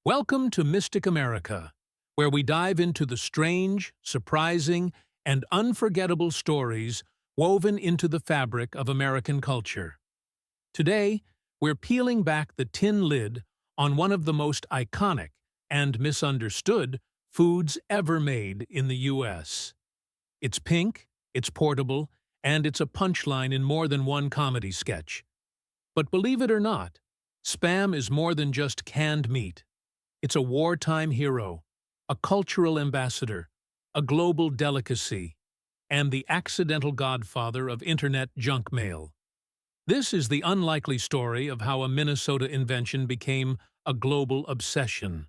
Welcome to Mystic America, where we dive into the strange, surprising, and unforgettable stories woven into the fabric of American culture. Today, we're peeling back the tin lid on one of the most iconic and misunderstood foods ever made in the U.S. It's pink, it's portable, and it's a punchline in more than one comedy sketch. But believe it or not, Spam is more than just canned meat. It's a wartime hero, a cultural ambassador, a global delicacy, and the accidental godfather of internet junk mail. This is the unlikely story of how a Minnesota invention became a global obsession.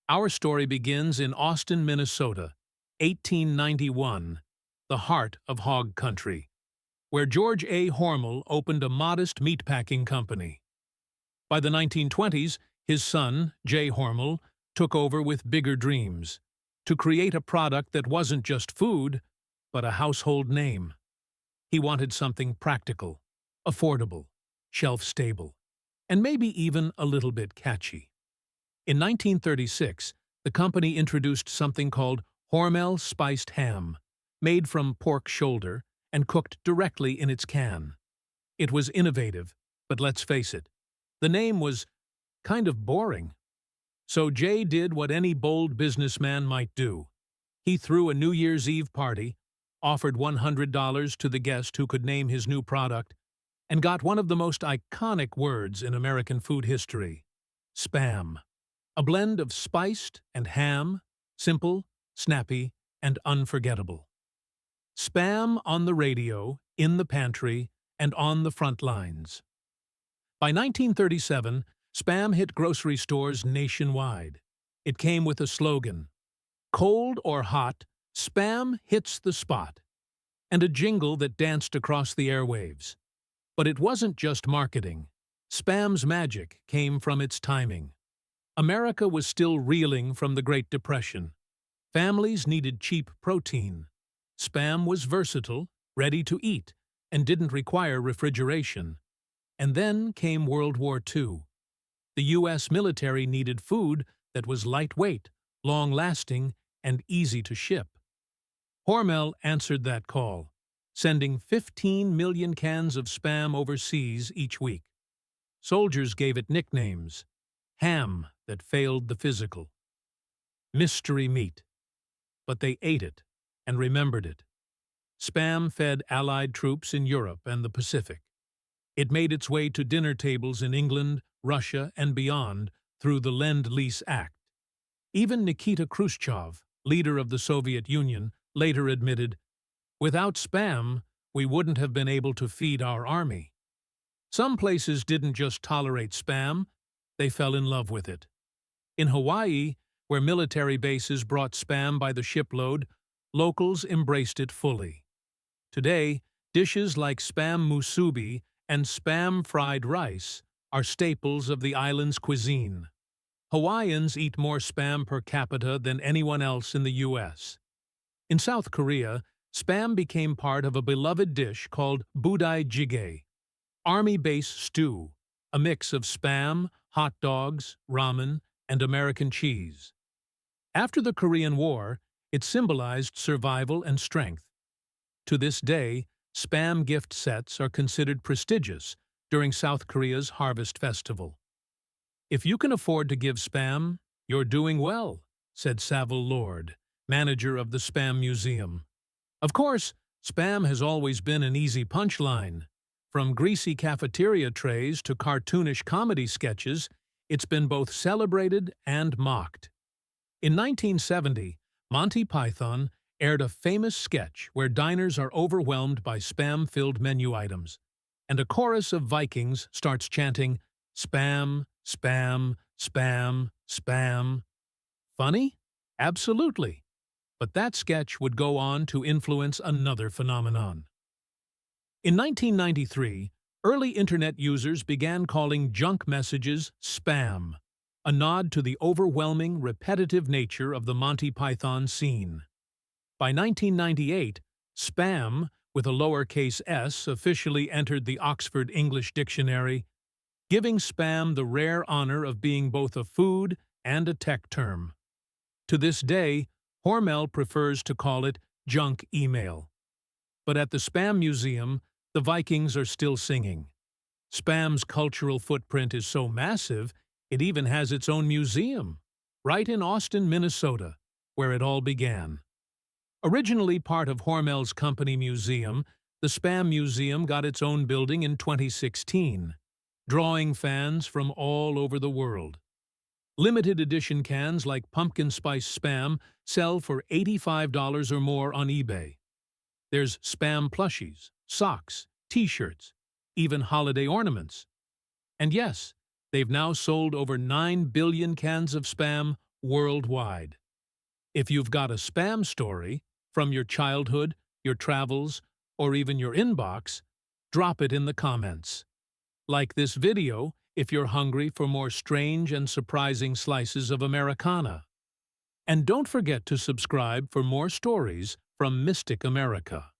Our story begins in Austin, Minnesota, 1891, the heart of hog country, where George A. Hormel opened a modest meatpacking company. By the 1920s, his son, J. Hormel, took over with bigger dreams, to create a product that wasn't just food, but a household name. He wanted something practical, affordable, shelf-stable, and maybe even a little bit catchy. In 1936, the company introduced something called Hormel spiced ham, made from pork shoulder and cooked directly in its can. It was innovative, but let's face it, the name was kind of boring. So Jay did what any bold businessman might do. He threw a New Year's Eve party, offered $100 to the guest who could name his new product, and got one of the most iconic words in American food history: Spam. A blend of spiced and ham, simple, snappy, and unforgettable. Spam on the radio, in the pantry, and on the front lines. By 1937, Spam hit grocery stores nationwide. It came with a slogan: "Cold or hot, Spam hits the spot," and a jingle that danced across the airwaves. But it wasn't just marketing. Spam's magic came from its timing. America was still reeling from the Great Depression. Families needed cheap protein. Spam was versatile, ready to eat, and didn't require refrigeration. And then came World War II. The U.S. military needed food that was lightweight, long-lasting, and easy to ship. Hormel answered that call, sending 15 million cans of Spam overseas each week. Soldiers gave it nicknames: ham that failed the physical, mystery meat. But they ate it and remembered it. Spam fed Allied troops in Europe and the Pacific. It made its way to dinner tables in England, Russia, and beyond through the Lend-Lease Act. Even Nikita Khrushchev, leader of the Soviet Union, later admitted, "Without Spam, we wouldn't have been able to feed our army." Some places didn't just tolerate Spam, they fell in love with it. In Hawaii, where military bases brought Spam by the shipload, locals embraced it fully. Today, dishes like Spam musubi and Spam fried rice are staples of the island's cuisine. Hawaiians eat more Spam per capita than anyone else in the U.S. In South Korea, Spam became part of a beloved dish called budae jjigae, army base stew, a mix of Spam, hot dogs, ramen, and American cheese. After the Korean War, it symbolized survival and strength. To this day, Spam gift sets are considered prestigious during South Korea's Harvest Festival. "If you can afford to give Spam, you're doing well," said Saville Lord, manager of the Spam Museum. Of course, Spam has always been an easy punchline. From greasy cafeteria trays to cartoonish comedy sketches, it's been both celebrated and mocked. In 1970, Monty Python aired a famous sketch where diners are overwhelmed by Spam-filled menu items, and a chorus of Vikings starts chanting, "Spam, Spam, Spam, Spam." Funny? Absolutely. But that sketch would go on to influence another phenomenon. In 1993, early internet users began calling junk messages spam, a nod to the overwhelming, repetitive nature of the Monty Python scene. By 1998, spam, with a lowercase s, officially entered the Oxford English Dictionary, giving Spam the rare honor of being both a food and a tech term. To this day, Hormel prefers to call it junk email. But at the Spam Museum, the Vikings are still singing. Spam's cultural footprint is so massive, it even has its own museum, right in Austin, Minnesota, where it all began. Originally part of Hormel's company museum, the Spam Museum got its own building in 2016, drawing fans from all over the world. Limited edition cans like pumpkin spice Spam sell for $85 or more on eBay. There's Spam plushies, socks, t-shirts, even holiday ornaments. And yes, they've now sold over 9 billion cans of Spam worldwide. If you've got a Spam story, from your childhood, your travels, or even your inbox, drop it in the comments. Like this video if you're hungry for more strange and surprising slices of Americana. And don't forget to subscribe for more stories from Mystic America.